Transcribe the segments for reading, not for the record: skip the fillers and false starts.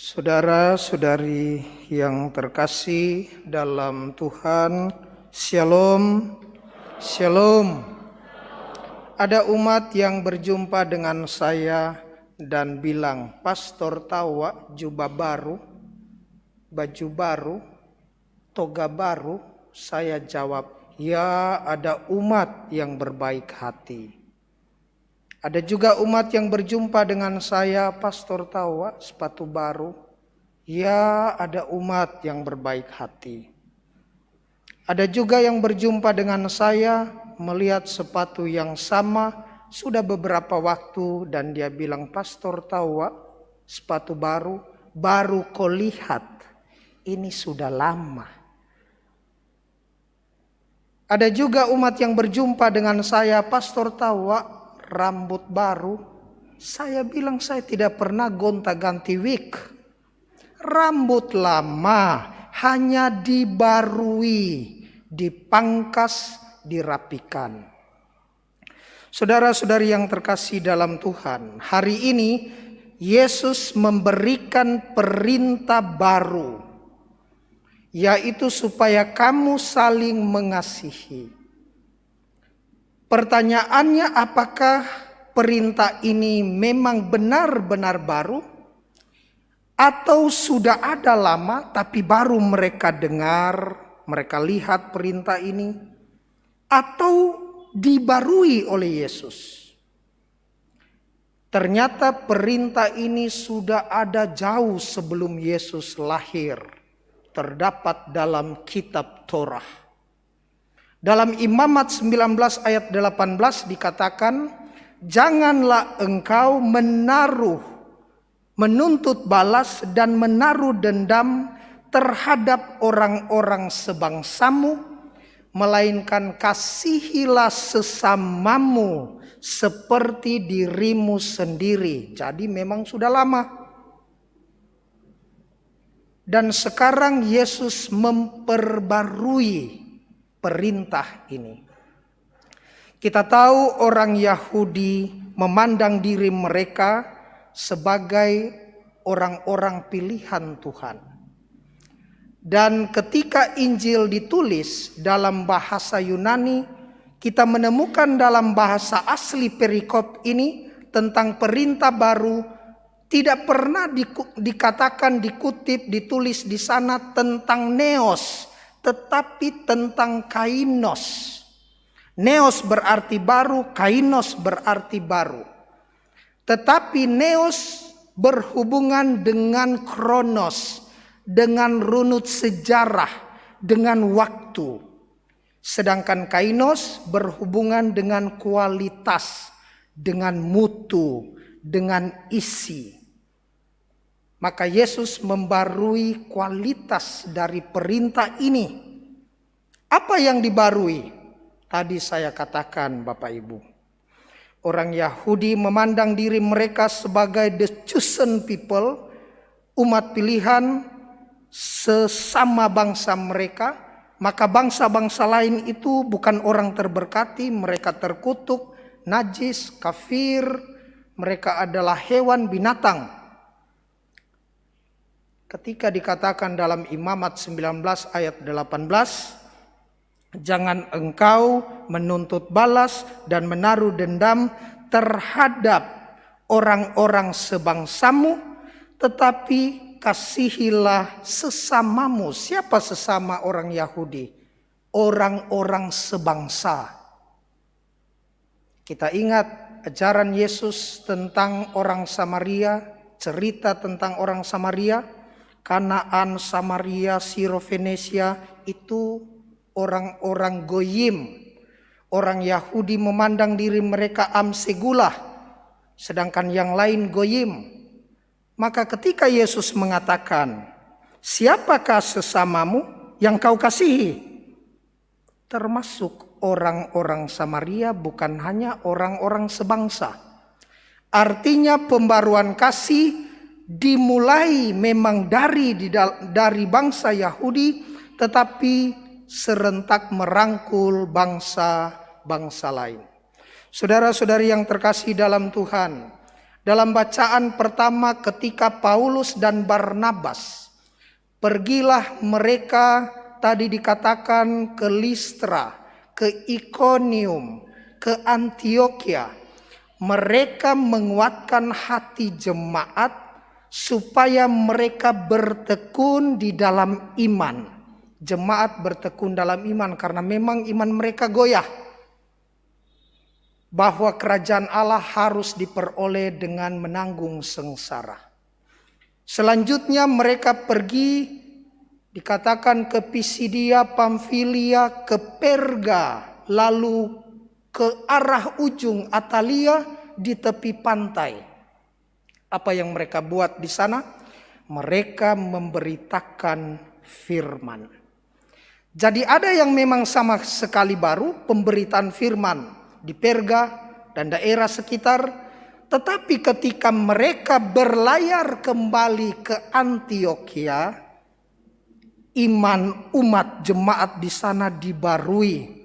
Saudara-saudari yang terkasih dalam Tuhan, Shalom, Shalom. Ada umat yang berjumpa dengan saya dan bilang, Pastor tahu jubah baru, baju baru, toga baru. Saya jawab, ya ada umat yang berbaik hati. Ada juga umat yang berjumpa dengan saya, Pastor tahu sepatu baru. Ya, ada umat yang berbaik hati. Ada juga yang berjumpa dengan saya, melihat sepatu yang sama sudah beberapa waktu dan dia bilang, Pastor tahu sepatu baru kau lihat, ini sudah lama. Ada juga umat yang berjumpa dengan saya, Pastor tahu rambut baru. Saya bilang saya tidak pernah gonta-ganti wig. Rambut lama hanya dibarui, dipangkas, dirapikan. Saudara-saudari yang terkasih dalam Tuhan, hari ini Yesus memberikan perintah baru, yaitu supaya kamu saling mengasihi. Pertanyaannya, apakah perintah ini memang benar-benar baru? Atau sudah ada lama tapi baru mereka dengar, mereka lihat perintah ini? Atau dibarui oleh Yesus? Ternyata perintah ini sudah ada jauh sebelum Yesus lahir. Terdapat dalam kitab Torah. Dalam Imamat 19 ayat 18 dikatakan, janganlah engkau menuntut balas dan menaruh dendam terhadap orang-orang sebangsamu, melainkan kasihilah sesamamu seperti dirimu sendiri. Jadi memang sudah lama. Dan sekarang Yesus memperbarui perintah ini. Kita tahu orang Yahudi memandang diri mereka sebagai orang-orang pilihan Tuhan. Dan ketika Injil ditulis dalam bahasa Yunani, kita menemukan dalam bahasa asli perikop ini tentang perintah baru tidak pernah dikatakan, dikutip, ditulis di sana tentang neos, tetapi tentang kainos. Neos berarti baru, kainos berarti baru. Tetapi neos berhubungan dengan kronos, dengan runut sejarah, dengan waktu. Sedangkan kainos berhubungan dengan kualitas, dengan mutu, dengan isi. Maka Yesus membarui kualitas dari perintah ini. Apa yang dibarui? Tadi saya katakan Bapak Ibu. Orang Yahudi memandang diri mereka sebagai the chosen people, umat pilihan sesama bangsa mereka. Maka bangsa-bangsa lain itu bukan orang terberkati, mereka terkutuk, najis, kafir, mereka adalah hewan binatang. Ketika dikatakan dalam Imamat 19 ayat 18, jangan engkau menuntut balas dan menaruh dendam terhadap orang-orang sebangsamu, tetapi kasihilah sesamamu. Siapa sesama orang Yahudi? Orang-orang sebangsa. Kita ingat ajaran Yesus tentang orang Samaria, cerita tentang orang Samaria. Kanaan, Samaria, Sirofenesia itu orang-orang goyim. Orang Yahudi memandang diri mereka amsegulah, sedangkan yang lain goyim. Maka ketika Yesus mengatakan, siapakah sesamamu yang kau kasihi? Termasuk orang-orang Samaria, bukan hanya orang-orang sebangsa. Artinya pembaruan kasih dimulai memang dari bangsa Yahudi, tetapi serentak merangkul bangsa-bangsa lain. Saudara-saudari yang terkasih dalam Tuhan, dalam bacaan pertama ketika Paulus dan Barnabas pergilah mereka, tadi dikatakan, ke Listra, ke Ikonium, ke Antiokhia. Mereka menguatkan hati jemaat supaya mereka bertekun di dalam iman. Jemaat bertekun dalam iman karena memang iman mereka goyah, bahwa kerajaan Allah harus diperoleh dengan menanggung sengsara. Selanjutnya mereka pergi, dikatakan, ke Pisidia, Pamfilia, ke Perga, lalu ke arah ujung Atalia di tepi pantai. Apa yang mereka buat di sana? Mereka memberitakan firman. Jadi ada yang memang sama sekali baru, pemberitaan firman di Perga dan daerah sekitar. Tetapi ketika mereka berlayar kembali ke Antiokhia, iman umat jemaat di sana dibarui.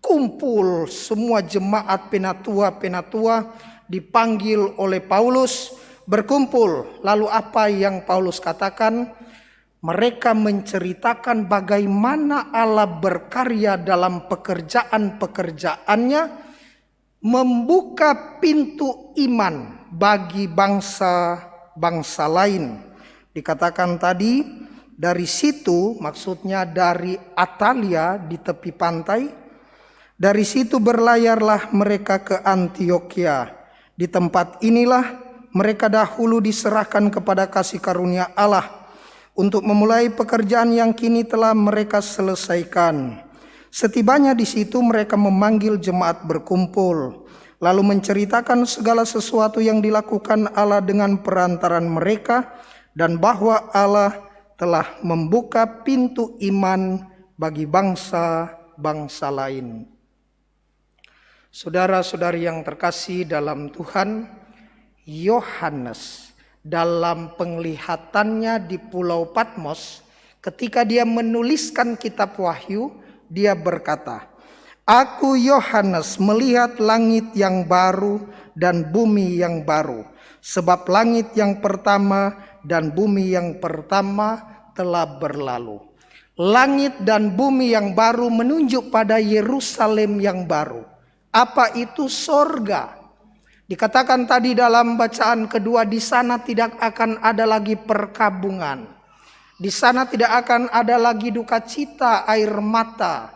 Kumpul semua jemaat penatua-penatua dipanggil oleh Paulus, berkumpul. Lalu apa yang Paulus katakan? Mereka menceritakan bagaimana Allah berkarya dalam pekerjaan-pekerjaannya, membuka pintu iman bagi bangsa-bangsa lain. Dikatakan tadi, dari situ, maksudnya dari Atalia di tepi pantai, dari situ berlayarlah mereka ke Antiokhia. Di tempat inilah mereka dahulu diserahkan kepada kasih karunia Allah untuk memulai pekerjaan yang kini telah mereka selesaikan. Setibanya di situ mereka memanggil jemaat berkumpul, lalu menceritakan segala sesuatu yang dilakukan Allah dengan perantaran mereka, dan bahwa Allah telah membuka pintu iman bagi bangsa-bangsa lain. Saudara-saudari yang terkasih dalam Tuhan, Yohanes dalam penglihatannya di Pulau Patmos, ketika dia menuliskan kitab Wahyu, dia berkata, "Aku Yohanes melihat langit yang baru dan bumi yang baru, sebab langit yang pertama dan bumi yang pertama telah berlalu." Langit dan bumi yang baru menunjuk pada Yerusalem yang baru. Apa itu? Sorga. Dikatakan tadi dalam bacaan kedua, di sana tidak akan ada lagi perkabungan. Di sana tidak akan ada lagi duka cita, air mata.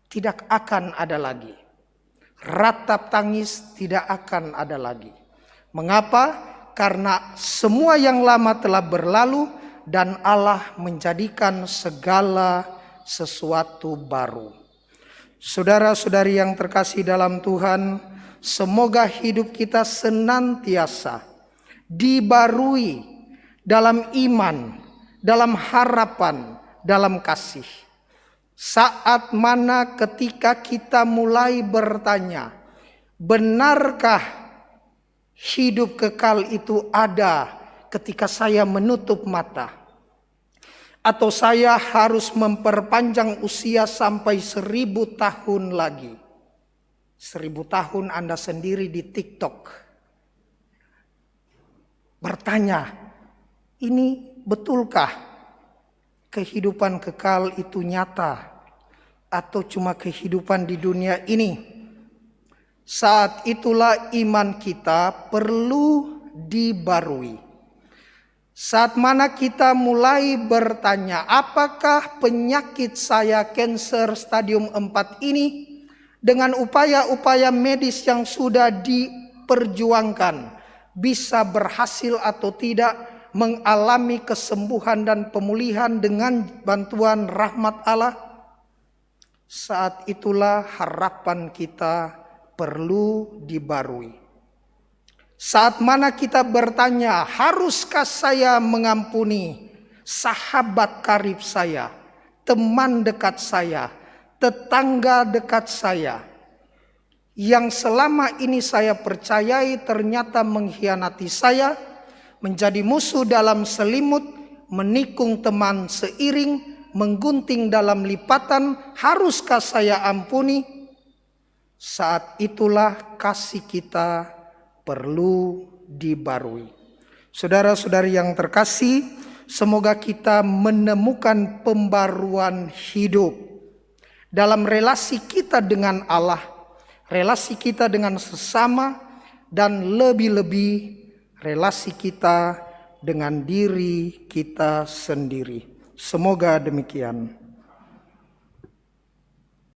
Tidak akan ada lagi. Ratap tangis tidak akan ada lagi. Mengapa? Karena semua yang lama telah berlalu dan Allah menjadikan segala sesuatu baru. Saudara-saudari yang terkasih dalam Tuhan, semoga hidup kita senantiasa dibarui dalam iman, dalam harapan, dalam kasih. Saat mana ketika kita mulai bertanya, benarkah hidup kekal itu ada ketika saya menutup mata? Atau saya harus memperpanjang usia sampai 1000 tahun lagi? 1000 tahun Anda sendiri di TikTok bertanya, ini betulkah kehidupan kekal itu nyata atau cuma kehidupan di dunia ini? Saat itulah iman kita perlu dibarui. Saat mana kita mulai bertanya, apakah penyakit saya kanker stadium 4 ini dengan upaya-upaya medis yang sudah diperjuangkan bisa berhasil atau tidak mengalami kesembuhan dan pemulihan dengan bantuan rahmat Allah? Saat itulah harapan kita perlu dibarui. Saat mana kita bertanya, haruskah saya mengampuni sahabat karib saya, teman dekat saya, tetangga dekat saya, yang selama ini saya percayai ternyata mengkhianati saya, menjadi musuh dalam selimut, menikung teman seiring, menggunting dalam lipatan, haruskah saya ampuni? Saat itulah kasih kita perlu dibarui. Saudara-saudari yang terkasih, semoga kita menemukan pembaruan hidup dalam relasi kita dengan Allah, relasi kita dengan sesama, dan lebih-lebih relasi kita dengan diri kita sendiri. Semoga demikian.